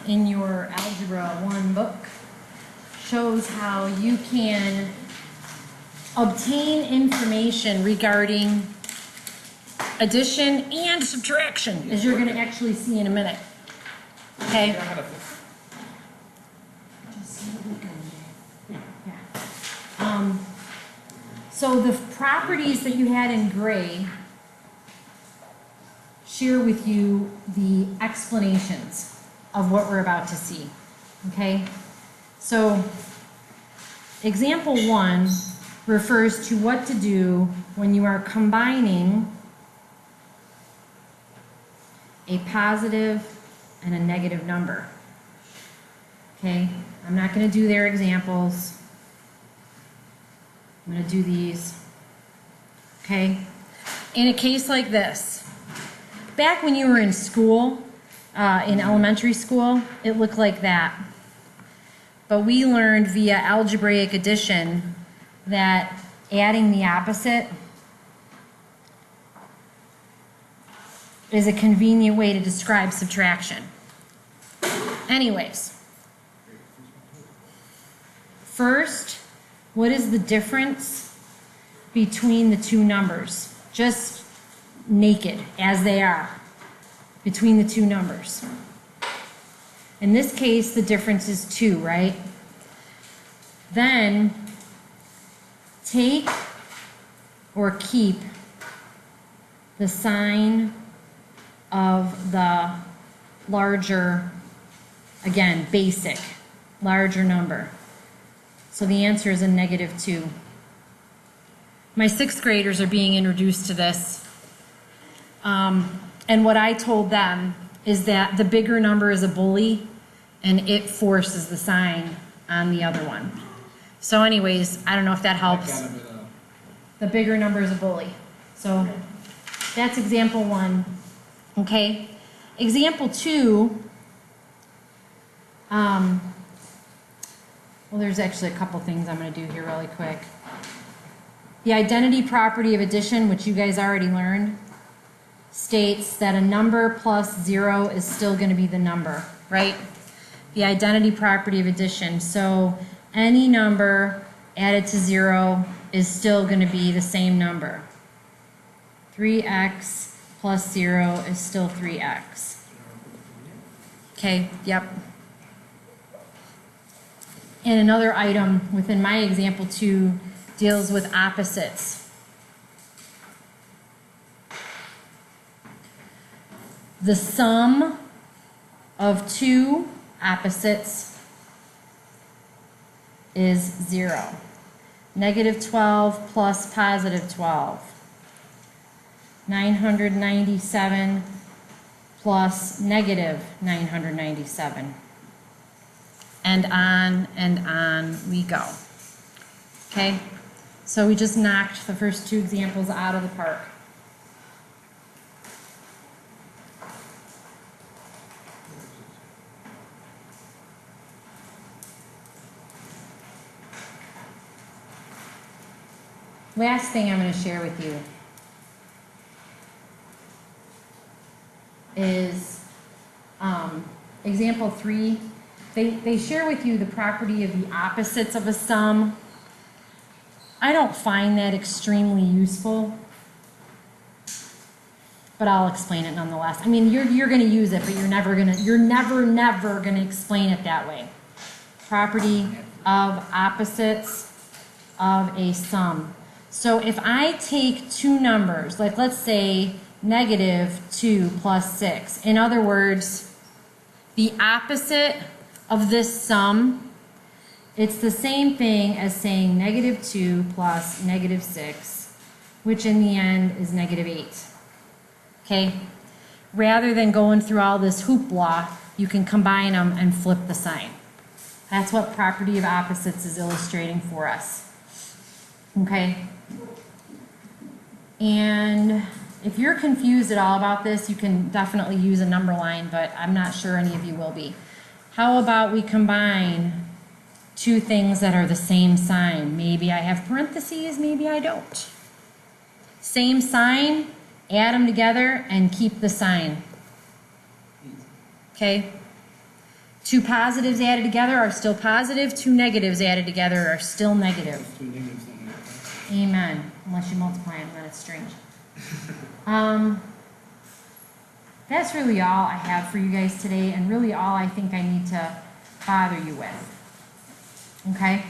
in your Algebra 1 book shows how you can obtain information regarding addition and subtraction, as you're going to actually see in a minute. Okay? Just see what we're going to do. Yeah. So the properties that you had in gray share with you the explanations of what we're about to see. Okay? So example 1 refers to what to do when you are combining a positive and a negative number. Okay? I'm not going to do their examples. I'm going to do these. Okay? In a case like this, back when you were in school, in elementary school, it looked like that. But we learned via algebraic addition that adding the opposite is a convenient way to describe subtraction. Anyways, first, what is the difference between the two numbers? Just naked, as they are, between the two numbers. In this case, the difference is 2, right? Then, take or keep the sign of the larger, again, basic, larger number. So the answer is a -2. My 6th graders are being introduced to this. And what I told them is that the bigger number is a bully and it forces the sign on the other one. So anyways, I don't know if that helps. The bigger number is a bully. So that's example 1. Okay? Example 2, well, there's actually a couple things I'm going to do here really quick. The identity property of addition, which you guys already learned, states that a number plus 0 is still going to be the number, right? The identity property of addition. So any number added to 0 is still going to be the same number. 3x plus 0 is still 3x. Okay, yep. And another item within my example 2 deals with opposites. The sum of 2 opposites is 0. -12 plus +12. 997 plus -997. And on we go. Okay? So we just knocked the first 2 examples out of the park. Last thing I'm going to share with you is example 3. They share with you the property of the opposites of a sum. I don't find that extremely useful, but I'll explain it nonetheless. I mean, you're going to use it, but you're never going to explain it that way. Property of opposites of a sum. So if I take 2 numbers, like let's say -2 plus 6. In other words, the opposite of this sum, it's the same thing as saying -2 plus -6, which in the end is -8. Okay? Rather than going through all this hoopla, you can combine them and flip the sign. That's what property of opposites is illustrating for us. Okay? And if you're confused at all about this, you can definitely use a number line, but I'm not sure any of you will be. How about we combine 2 things that are the same sign? Maybe I have parentheses, maybe I don't. Same sign, add them together and keep the sign. Okay? Two positives added together are still positive, two negatives added together are still negative. Two negatives don't make sense. Amen. Unless you multiply them, then it's strange. That's really all I have for you guys today, and really all I think I need to bother you with. Okay?